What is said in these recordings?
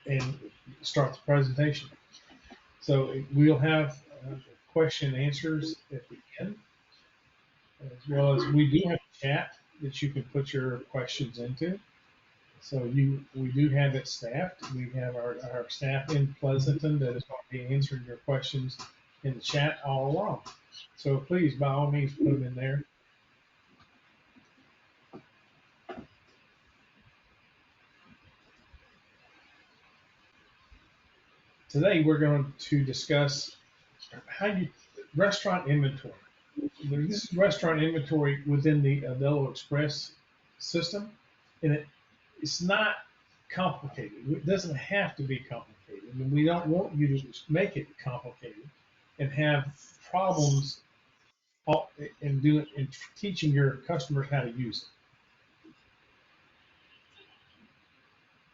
and start the presentation. So we'll have question and answers at the end, as well as we do have a chat that you can put your questions into. So we do have it staffed. We have our staff in Pleasanton that is going to be answering your questions in the chat all along. So please, by all means, put them in there. Today we're going to discuss how you restaurant inventory. This is restaurant inventory within the Aldelo Express system, and it's not complicated. It doesn't have to be complicated, and we don't want you to make it complicated and have problems in teaching your customers how to use it.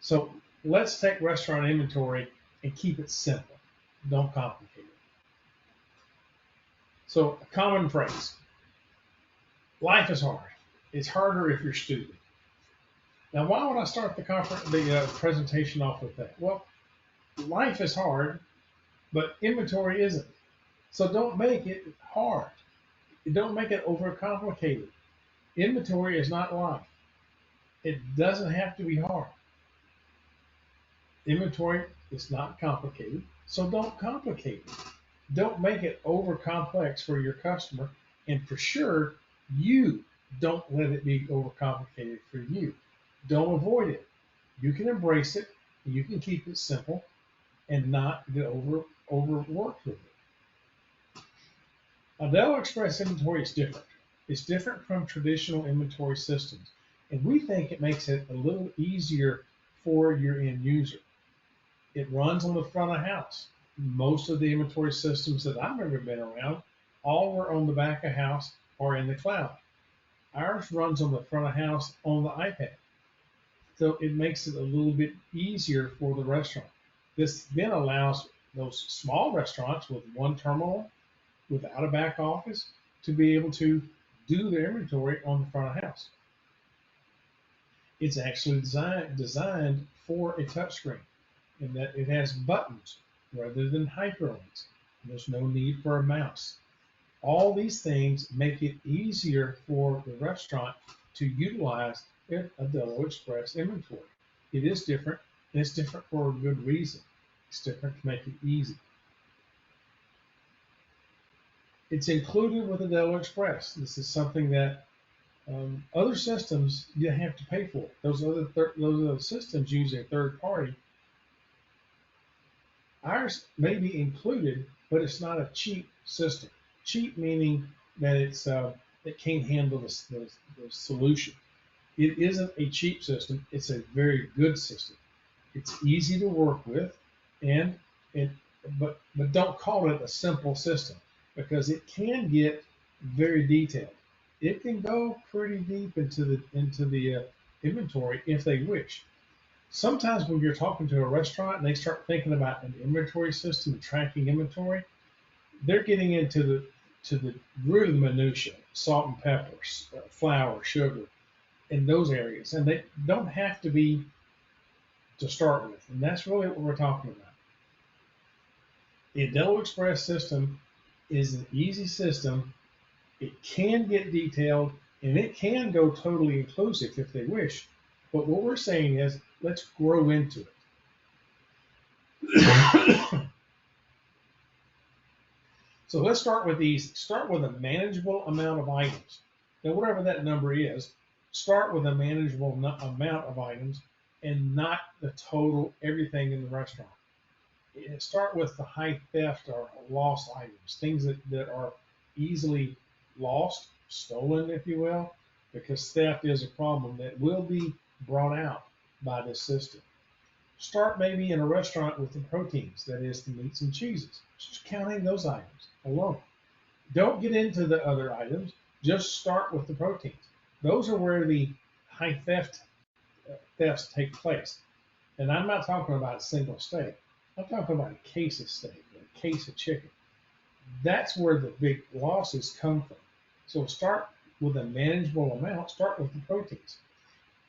So let's take restaurant inventory and keep it simple. Don't complicate it. So a common phrase: life is hard. It's harder if you're stupid. Now, why would I start the presentation off with that? Well, life is hard, but inventory isn't. So don't make it hard. Don't make it overcomplicated. Inventory is not life. It doesn't have to be hard. Inventory is not complicated, so don't complicate it. Don't make it over complex for your customer, and for sure, you don't let it be overcomplicated for you. Don't avoid it. You can embrace it. You can keep it simple and not get overworked with it. Aldelo Express Inventory is different. It's different from traditional inventory systems, and we think it makes it a little easier for your end user. It runs on the front of house. Most of the inventory systems that I've ever been around all were on the back of house or in the cloud. Ours runs on the front of house on the iPad. So it makes it a little bit easier for the restaurant. This then allows those small restaurants with one terminal without a back office to be able to do their inventory on the front of house. It's actually designed for a touchscreen in that it has buttons rather than hyperlinks. There's no need for a mouse. All these things make it easier for the restaurant to utilize Aldelo Express inventory. It is different, and it's different for a good reason. It's different to make it easy. It's included with Aldelo Express. This is something that other systems you have to pay for. Those other systems use a third party. Ours may be included, but it's not a cheap system. Cheap meaning that it can't handle the solution. It isn't a cheap system. It's a very good system. It's easy to work with, and but don't call it a simple system because it can get very detailed. It can go pretty deep into the inventory if they wish. Sometimes when you're talking to a restaurant and they start thinking about an inventory system, tracking inventory, they're getting into the really minutia, salt and peppers, flour, sugar, in those areas, and they don't have to be to start with, and that's really what we're talking about. The Aldelo Express system is an easy system. It can get detailed, and it can go totally inclusive if they wish. But what we're saying is, let's grow into it. So let's start with these. Start with a manageable amount of items. Now, whatever that number is, start with a manageable amount of items and not the total everything in the restaurant. Start with the high theft or lost items, things that are easily lost, stolen, if you will, because theft is a problem that will be brought out by this system. Start maybe in a restaurant with the proteins, that is the meats and cheeses, just counting those items alone. Don't get into the other items, just start with the proteins. Those are where the high thefts take place. And I'm not talking about a single steak. I'm talking about a case of steak, a case of chicken. That's where the big losses come from. So start with a manageable amount. Start with the proteins.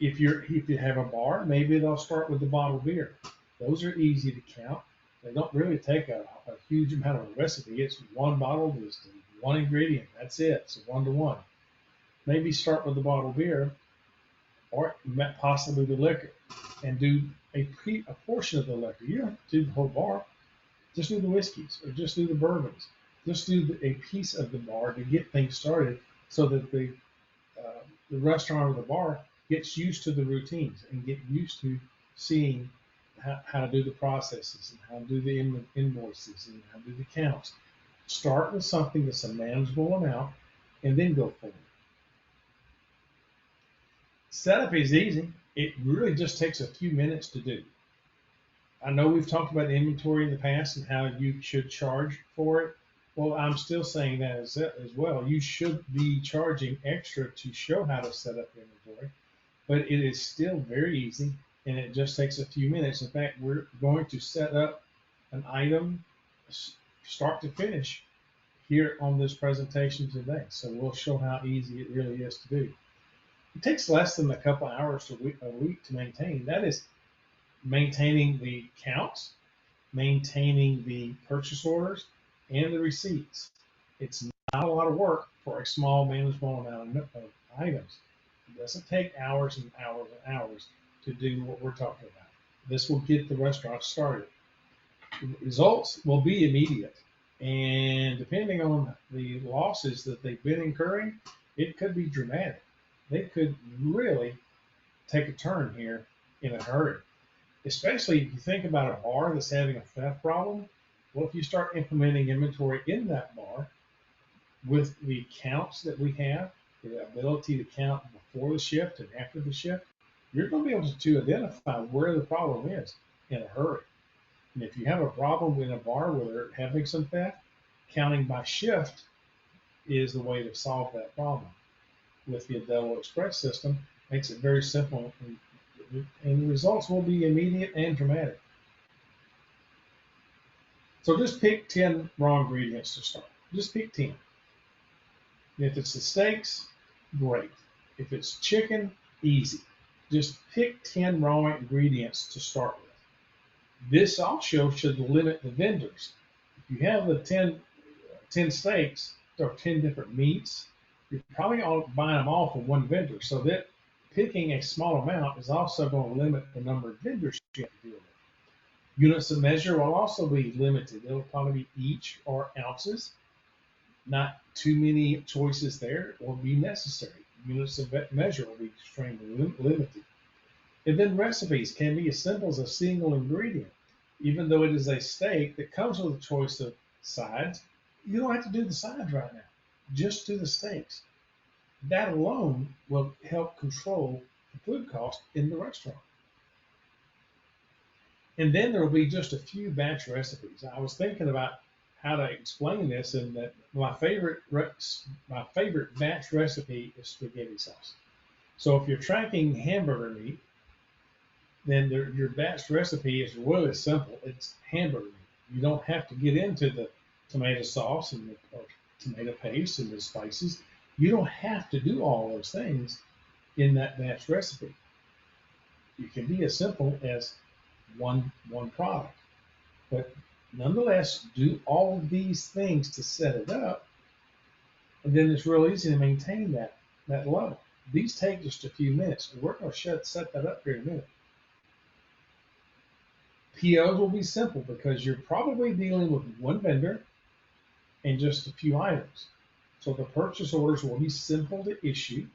If you have a bar, maybe they'll start with the bottled beer. Those are easy to count. They don't really take a huge amount of a recipe. It's one bottle, just one ingredient. That's it. It's a 1-to-1. Maybe start with the bottled beer or possibly the liquor and do a portion of the liquor. You don't have to do the whole bar. Just do the whiskeys or just do the bourbons. Just do a piece of the bar to get things started so that the restaurant or the bar gets used to the routines and get used to seeing how to do the processes and how to do the invoices and how to do the counts. Start with something that's a manageable amount and then go forward. Setup is easy. It really just takes a few minutes to do. I know we've talked about inventory in the past and how you should charge for it. Well, I'm still saying that as well. You should be charging extra to show how to set up inventory, but it is still very easy and it just takes a few minutes. In fact, we're going to set up an item start to finish here on this presentation today. So we'll show how easy it really is to do. It takes less than a couple hours a week to maintain. That is maintaining the counts, maintaining the purchase orders, and the receipts. It's not a lot of work for a small manageable amount of items. It doesn't take hours and hours and hours to do what we're talking about. This will get the restaurant started. The results will be immediate. And depending on the losses that they've been incurring, it could be dramatic. They could really take a turn here in a hurry. Especially if you think about a bar that's having a theft problem. Well, if you start implementing inventory in that bar with the counts that we have, the ability to count before the shift and after the shift, you're going to be able to identify where the problem is in a hurry. And if you have a problem in a bar where they're having some theft, counting by shift is the way to solve that problem. With the Aldelo Express system, makes it very simple, and the results will be immediate and dramatic. So just pick 10 raw ingredients to start. Just pick 10. If it's the steaks, great. If it's chicken, easy. Just pick 10 raw ingredients to start with. This also should limit the vendors. If you have the 10 steaks or 10 different meats, you're probably buying them all from one vendor. So that picking a small amount is also going to limit the number of vendors you have to deal with. Units of measure will also be limited. It'll probably be each or ounces. Not too many choices there or be necessary. Units of measure will be extremely limited. And then recipes can be as simple as a single ingredient. Even though it is a steak that comes with a choice of sides, you don't have to do the sides right now. Just do the steaks. That alone will help control the food cost in the restaurant. And then there will be just a few batch recipes. I was thinking about how to explain this, and that my favorite batch recipe is spaghetti sauce. So if you're tracking hamburger meat, then your batch recipe is really simple. It's hamburger meat. You don't have to get into the tomato sauce and the tomato paste and the spices. You don't have to do all those things in that batch recipe. It can be as simple as one product. But nonetheless, do all of these things to set it up, and then it's real easy to maintain that level. These take just a few minutes. We're going to set that up here in a minute. POs will be simple because you're probably dealing with one vendor and just a few items. So the purchase orders will be simple to issue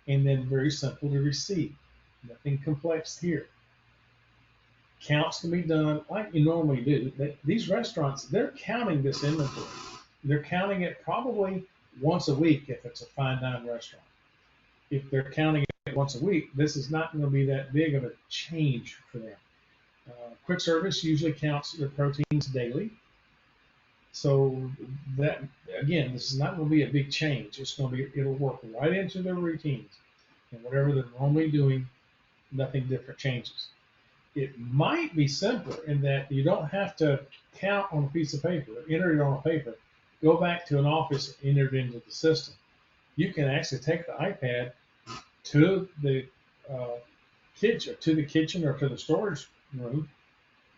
and then very simple to receive. Nothing complex here. Counts can be done like you normally do. These restaurants, they're counting this inventory. They're counting it probably once a week if it's a fine dine restaurant. If they're counting it once a week, this is not going to be that big of a change for them. Quick service usually counts their proteins daily. So that, again, this is not going to be a big change. It'll work right into their routines. And whatever they're normally doing, nothing different changes. It might be simpler in that you don't have to count on a piece of paper, enter it on a paper, go back to an office, enter it into the system. You can actually take the iPad to the kitchen or to the storage room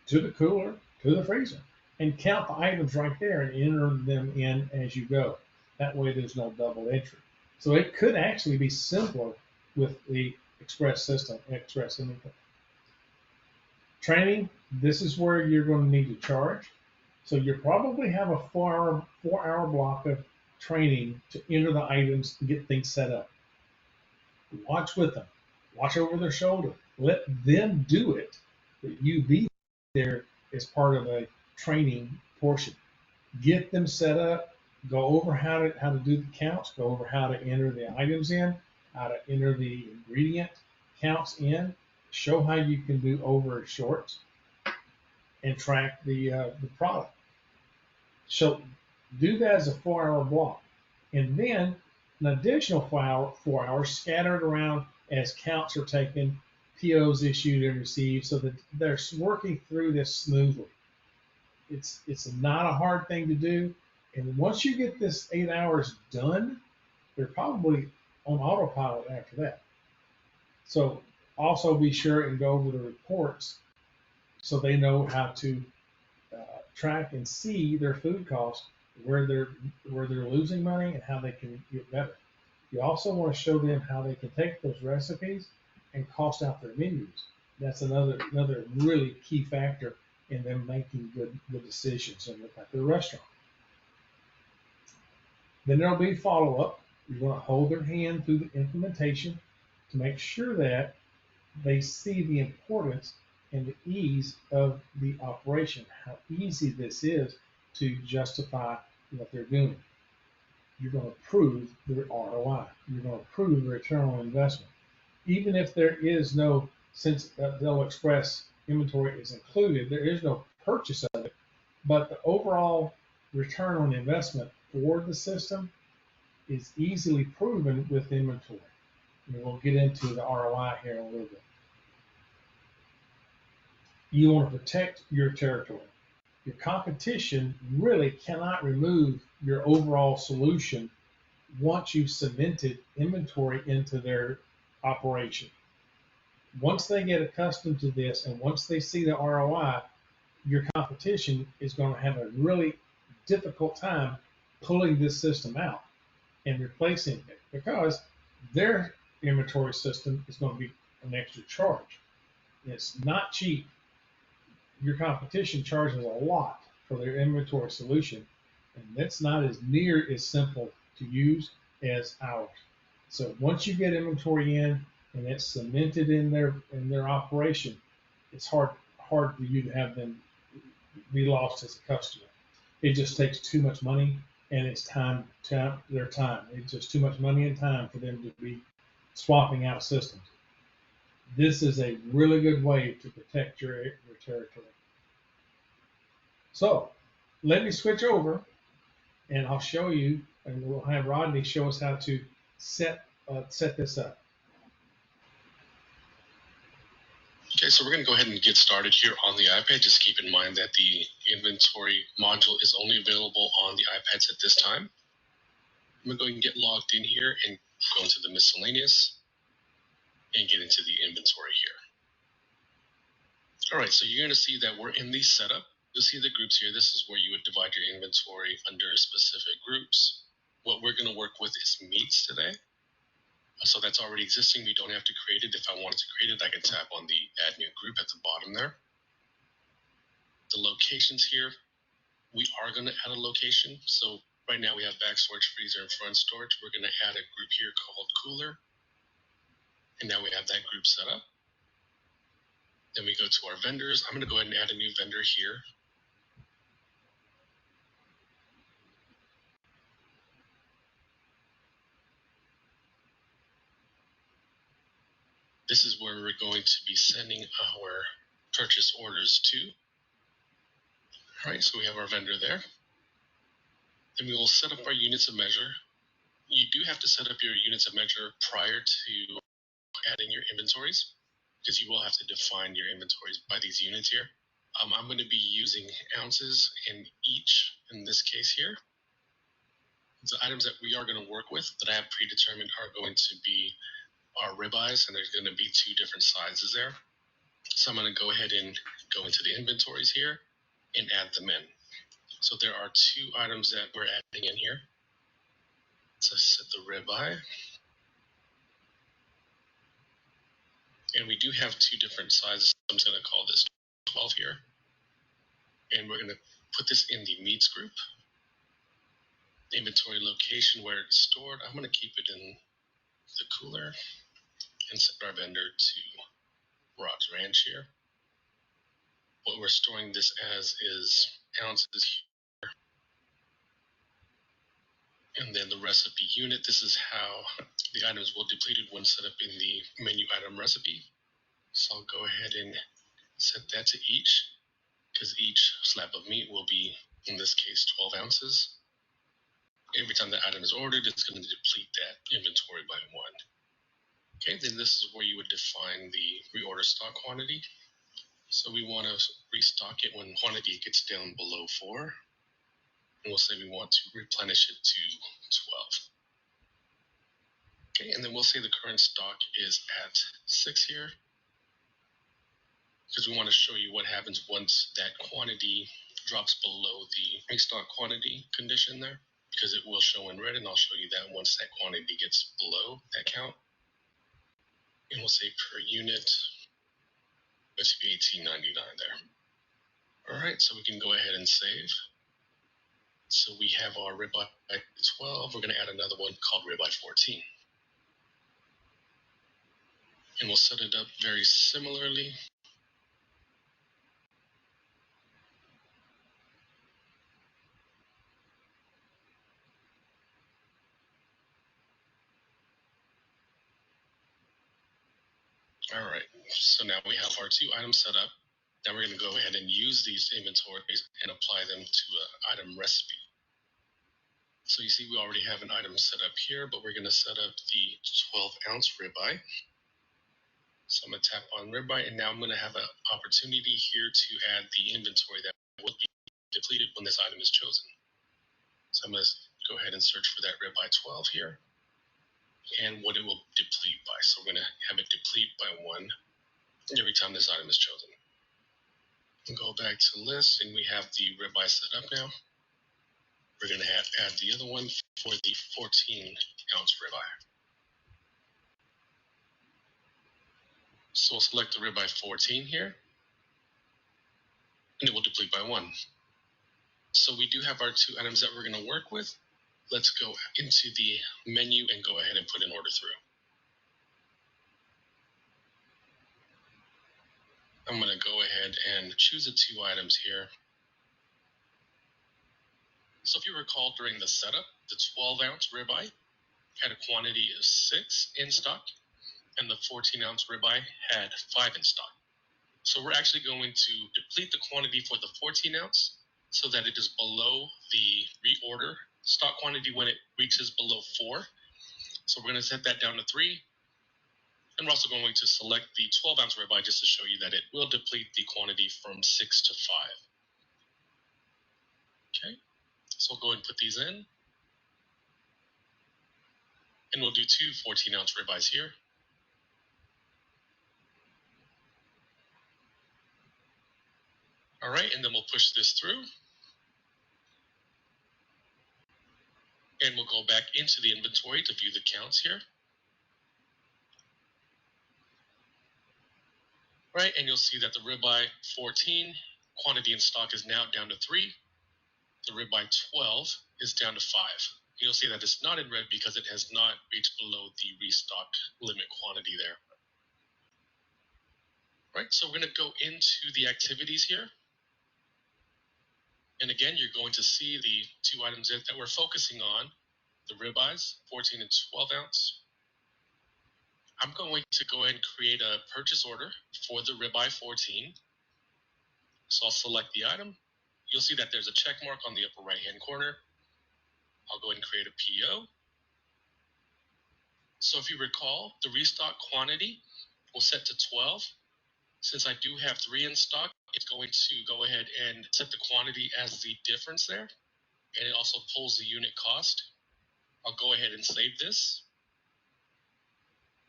to the cooler, to the freezer, and count the items right there and enter them in as you go. That way there's no double entry. So it could actually be simpler with the express system, express inventory. Training, this is where you're going to need to charge. So you probably have a 4 hour block of training to enter the items and get things set up. Watch with them. Watch over their shoulder. Let them do it, but you be there as part of a training portion. Get them set up. Go over how to do the counts. Go over how to enter the items in, how to enter the ingredient counts in. Show how you can do over and shorts and track the product. So do that as a 4 hour block. And then an additional 4 hours scattered around as counts are taken, POs issued and received, so that they're working through this smoothly. It's not a hard thing to do. And once you get this 8 hours done, they're probably on autopilot after that. So also be sure and go over the reports so they know how to track and see their food costs, where they're losing money and how they can get better. You also want to show them how they can take those recipes and cost out their menus. That's another really key factor in them making good decisions at their restaurant. Then there'll be follow up. You want to hold their hand through the implementation to make sure that they see the importance and the ease of the operation, how easy this is to justify what they're doing. You're going to prove the ROI. You're going to prove the return on investment. Even if there is no, since Aldelo Express inventory is included, there is no purchase of it, but the overall return on investment for the system is easily proven with inventory. And we'll get into the ROI here in a little bit. You want to protect your territory. Your competition really cannot remove your overall solution once you've cemented inventory into their operation. Once they get accustomed to this and once they see the ROI, your competition is going to have a really difficult time pulling this system out and replacing it because their inventory system is going to be an extra charge. It's not cheap. Your competition charges a lot for their inventory solution, and that's not as near as simple to use as ours. So once you get inventory in and it's cemented in their operation, it's hard for you to have them be lost as a customer. It just takes too much money and it's their time. It's just too much money and time for them to be swapping out systems. This is a really good way to protect your territory. So let me switch over and I'll show you, and we'll have Rodney show us how to set this up. Okay, so we're going to go ahead and get started here on the iPad. Just keep in mind that the inventory module is only available on the iPads at this time. I'm going to go ahead and get logged in here and go into the miscellaneous and get into the inventory here. All right, so you're going to see that we're in the setup. You'll see the groups here. This is where you would divide your inventory under specific groups. What we're going to work with is meats today. So that's already existing. We don't have to create it. If I wanted to create it, I can tap on the add new group at the bottom there. The locations here, we are going to add a location. So right now we have back storage, freezer, and front storage. We're going to add a group here called cooler. And now we have that group set up. Then we go to our vendors. I'm going to go ahead and add a new vendor here. This is where we're going to be sending our purchase orders to. All right, so we have our vendor there. Then we will set up our units of measure. You do have to set up your units of measure prior to adding your inventories, because you will have to define your inventories by these units here. I'm going to be using ounces in each, in this case here. The items that we are going to work with that I have predetermined are going to be our ribeyes, and there's going to be 2 different sizes there. So I'm going to go ahead and go into the inventories here and add them in. So there are 2 items that we're adding in here. So set the ribeye. And we do have 2 different sizes. I'm just going to call this 12 here. And we're going to put this in the meats group. Inventory location where it's stored, I'm going to keep it in the cooler and set our vendor to Rod's Ranch here. What we're storing this as is ounces here. And then the recipe unit, this is how the items will be depleted when set up in the menu item recipe. So I'll go ahead and set that to each, because each slab of meat will be, in this case, 12 ounces. Every time the item is ordered, it's going to deplete that inventory by 1. Okay, then this is where you would define the reorder stock quantity. So we want to restock it when quantity gets down below 4. And we'll say we want to replenish it to 12. Okay, and then we'll say the current stock is at 6 here, because we want to show you what happens once that quantity drops below the restock quantity condition there, because it will show in red, and I'll show you that once that quantity gets below that count. And we'll say per unit, let's be $18.99 there. All right, so we can go ahead and save. So we have our ribeye 12. We're going to add another one called ribeye 14. And we'll set it up very similarly. All right, so now we have our 2 items set up. Now we're going to go ahead and use these inventories and apply them to an item recipe. So you see we already have an item set up here, but we're going to set up the 12-ounce ribeye. So I'm going to tap on ribeye, and now I'm going to have an opportunity here to add the inventory that will be depleted when this item is chosen. So I'm going to go ahead and search for that ribeye 12 here, and what it will deplete by. So we're going to have it deplete by 1 every time this item is chosen. And go back to list, and we have the ribeye set up now. We're going to add the other one for the 14-ounce ribeye. So we'll select the ribeye 14 here, and it will deplete by 1. So we do have our 2 items that we're going to work with. Let's go into the menu and go ahead and put an order through. I'm going to go ahead and choose the 2 items here. So if you recall, during the setup, the 12-ounce ribeye had a quantity of 6 in stock, and the 14-ounce ribeye had 5 in stock. So we're actually going to deplete the quantity for the 14-ounce so that it is below the reorder stock quantity when it reaches below 4. So we're going to set that down to 3. And we're also going to select the 12-ounce ribeye just to show you that it will deplete the quantity from 6 to 5. Okay, so we'll go ahead and put these in. And we'll do 2 14-ounce ribeyes here. All right, and then we'll push this through. And we'll go back into the inventory to view the counts here. Right, and you'll see that the ribeye 14 quantity in stock is now down to 3. The ribeye 12 is down to 5. You'll see that it's not in red because it has not reached below the restock limit quantity there. Right, so we're going to go into the activities here. And again, you're going to see the 2 items that we're focusing on, the ribeyes, 14 and 12 ounce. I'm going to go ahead and create a purchase order for the ribeye 14. So I'll select the item. You'll see that there's a check mark on the upper right-hand corner. I'll go ahead and create a PO. So if you recall, the restock quantity will set to 12. Since I do have 3 in stock, it's going to go ahead and set the quantity as the difference there. And it also pulls the unit cost. I'll go ahead and save this.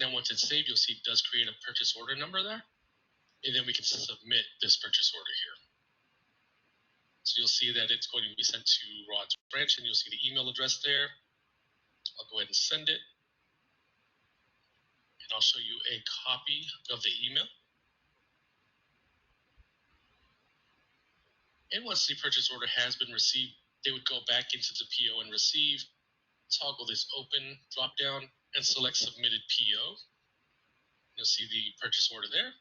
Now once it's saved, you'll see it does create a purchase order number there. and then we can submit this purchase order here. So you'll see that it's going to be sent to Rod's branch, and you'll see the email address there. I'll go ahead and send it, and I'll show you a copy of the email. And once the purchase order has been received, they would go back into the PO and receive, toggle this open drop down, and select submitted PO. You'll see the purchase order there.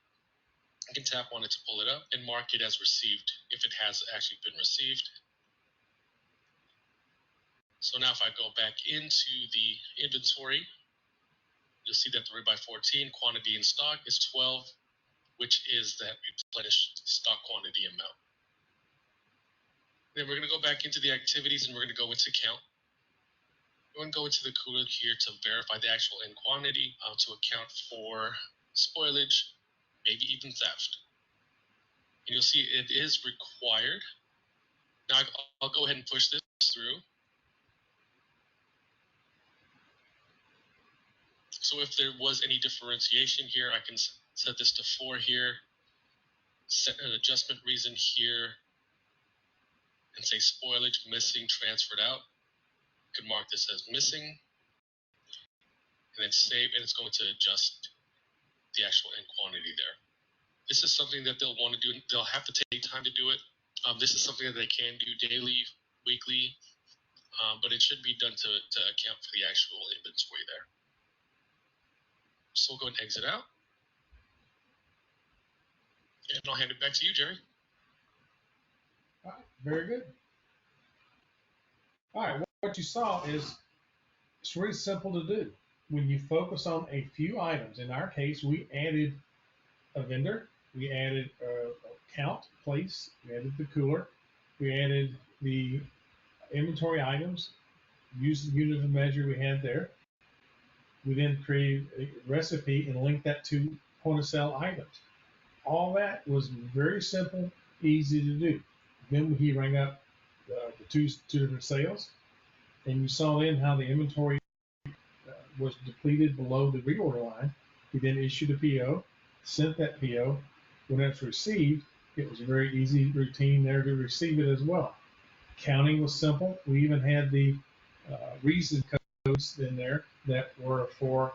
You can tap on it to pull it up and mark it as received if it has actually been received. So now if I go back into the inventory, you'll see that the ribeye 14 quantity in stock is 12, which is that replenished stock quantity amount. Then we're going to go back into the activities and we're going to go into count. We're going to go into the cooler here to verify the actual end quantity to account for spoilage, maybe even theft. And you'll see it is required. Now I'll go ahead and push this through. So if there was any differentiation here, I can set this to 4 here, set an adjustment reason here, and say spoilage missing transferred out. I can mark this as missing, and then save, and it's going to adjust the actual end quantity there. This is something that they'll want to do. They'll have to take time to do it. This is something that they can do daily, weekly, but it should be done to account for the actual inventory there. So we'll go and exit out. And I'll hand it back to you, Jerry. All right, very good. All right, what you saw is it's really simple to do. When you focus on a few items, in our case, we added a vendor, we added a count place, we added the cooler, we added the inventory items, used the unit of measure we had there. We then created a recipe and linked that to point of sale items. All that was very simple, easy to do. Then he rang up the two different sales, and you saw then how the inventory was depleted below the reorder line. We then issued a PO, sent that PO. When it's received, it was a very easy routine there to receive it as well. Counting was simple. We even had the reason codes in there that were for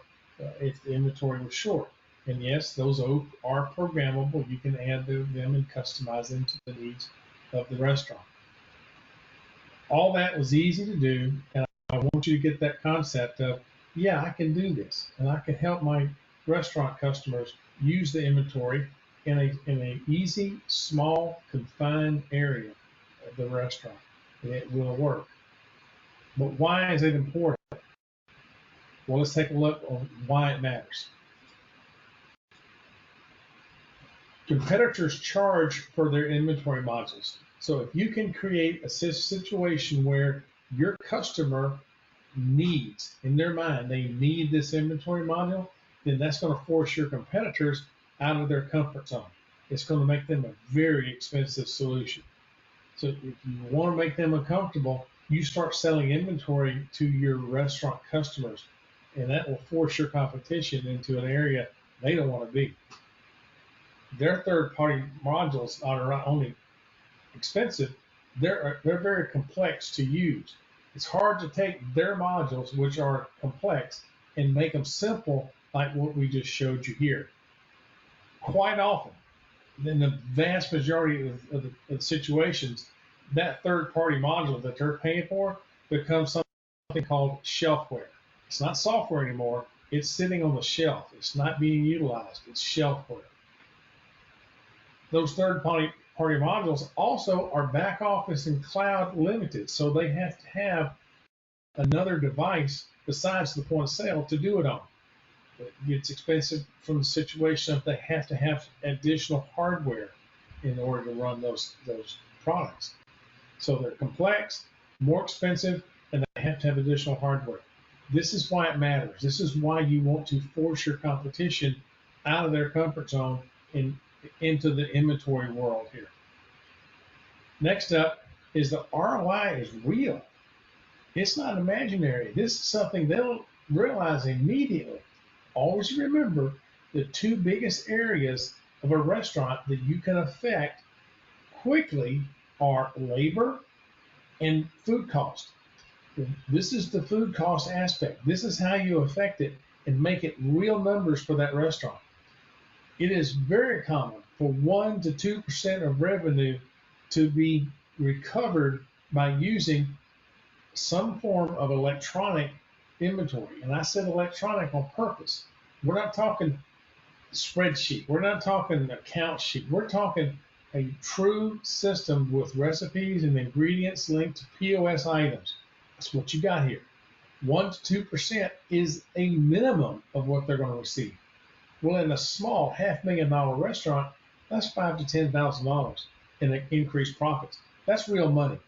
if the inventory was short. And yes, those are programmable. You can add them and customize them to the needs of the restaurant. All that was easy to do, and I want you to get that concept of, yeah, I can do this, and I can help my restaurant customers use the inventory in a easy, small, confined area of the restaurant. And it will work. But why is it important? Well, let's take a look on why it matters. Competitors charge for their inventory modules. So if you can create a situation where your customer needs, in their mind, they need this inventory module, then that's going to force your competitors out of their comfort zone. It's going to make them a very expensive solution. So if you want to make them uncomfortable, you start selling inventory to your restaurant customers, and that will force your competition into an area they don't want to be. Their third-party modules are not only expensive, they're very complex to use. It's hard to take their modules, which are complex, and make them simple like what we just showed you here. Quite often, in the vast majority of the situations, that third-party module that they're paying for becomes something called shelfware. It's not software anymore. It's sitting on the shelf. It's not being utilized. It's shelfware. Those third-party modules also are back office and cloud limited, so they have to have another device besides the point of sale to do it on. It gets expensive from the situation if they have to have additional hardware in order to run those products. So they're complex, more expensive, and they have to have additional hardware. This is why it matters. This is why you want to force your competition out of their comfort zone and into the inventory world here. Next up is the ROI is real. It's not imaginary. This is something they'll realize immediately. Always remember the two biggest areas of a restaurant that you can affect quickly are labor and food cost. This is the food cost aspect. This is how you affect it and make it real numbers for that restaurant. It is very common for 1 to 2% of revenue to be recovered by using some form of electronic inventory. And I said electronic on purpose. We're not talking spreadsheet. We're not talking account sheet. We're talking a true system with recipes and ingredients linked to POS items. That's what you got here. 1 to 2% is a minimum of what they're going to receive. Well, in a small $500,000 restaurant, that's $5,000 to $10,000 in increased profits. That's real money.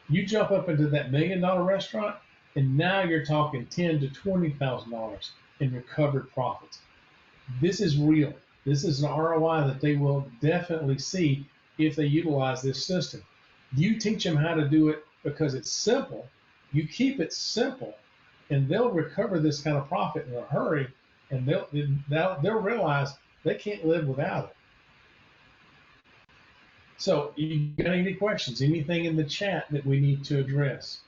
You jump up into that $1 million restaurant, and now you're talking $10,000 to $20,000 in recovered profits. This is real. This is an ROI that they will definitely see if they utilize this system. You teach them how to do it because it's simple. You keep it simple, and they'll recover this kind of profit in a hurry, and they'll realize they can't live without it. So, you got any questions? Anything in the chat that we need to address?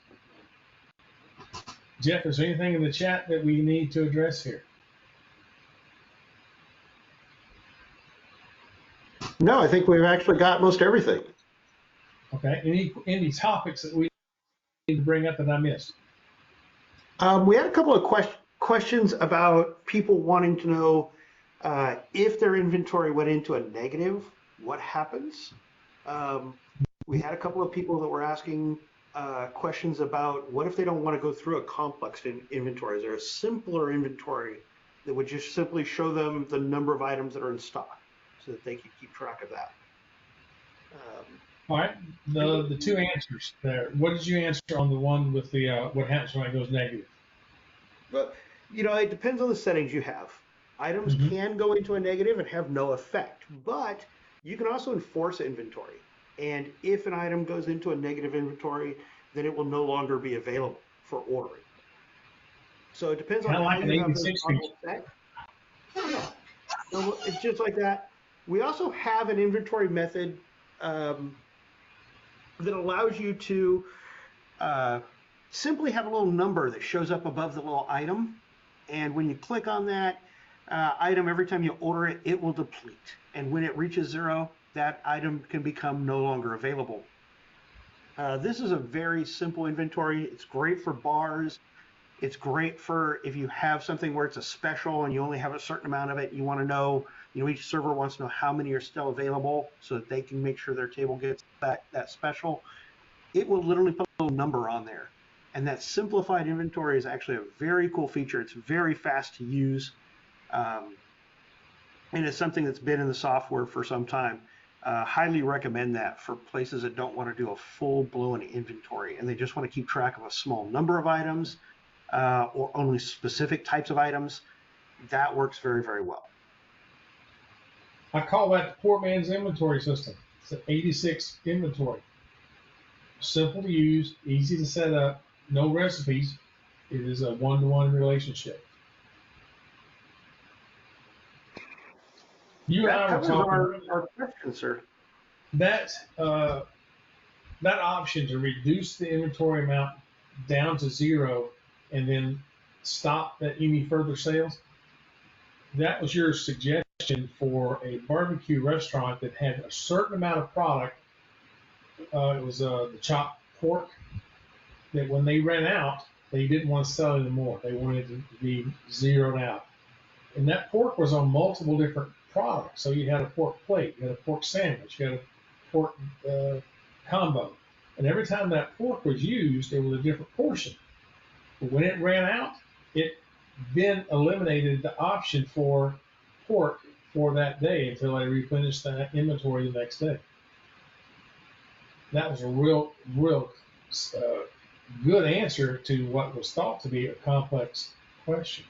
Jeff, is there anything in the chat that we need to address here? No, I think we've actually got most everything. Okay. Any topics that we need to bring up that I missed? We had a couple of questions about people wanting to know if their inventory went into a negative, what happens? We had a couple of people that were asking questions about what if they don't want to go through a complex inventory? Is there a simpler inventory that would just simply show them the number of items that are in stock so that they can keep track of that? All right, the two answers there. What did you answer on the one with the what happens when it goes negative? Well, it depends on the settings you have. Items can go into a negative and have no effect, but you can also enforce inventory. And if an item goes into a negative inventory, then it will no longer be available for ordering. So it depends on how you have those toggles set. Yeah. So it's just like that. We also have an inventory method that allows you to simply have a little number that shows up above the little item. And when you click on that item, every time you order it, it will deplete. And when it reaches 0, that item can become no longer available. This is a very simple inventory. It's great for bars. It's great for if you have something where it's a special and you only have a certain amount of it. You want to know, each server wants to know how many are still available so that they can make sure their table gets that special. It will literally put a little number on there. And that simplified inventory is actually a very cool feature. It's very fast to use. And it's something that's been in the software for some time. Highly recommend that for places that don't want to do a full-blown inventory and they just want to keep track of a small number of items or only specific types of items. That works very, very well. I call that the poor man's inventory system. It's an 86 inventory. Simple to use, easy to set up, no recipes. It is a one-to-one relationship. You and I were talking our question, sir. That option to reduce the inventory amount down to 0 and then stop any further sales. That was your suggestion for a barbecue restaurant that had a certain amount of product. It was the chopped pork that when they ran out, they didn't want to sell anymore. They wanted it to be zeroed out. And that pork was on multiple different products. So you had a pork plate, you had a pork sandwich, you had a pork combo. And every time that pork was used, it was a different portion. But when it ran out, it then eliminated the option for pork for that day until they replenished that inventory the next day. That was a real good answer to what was thought to be a complex question.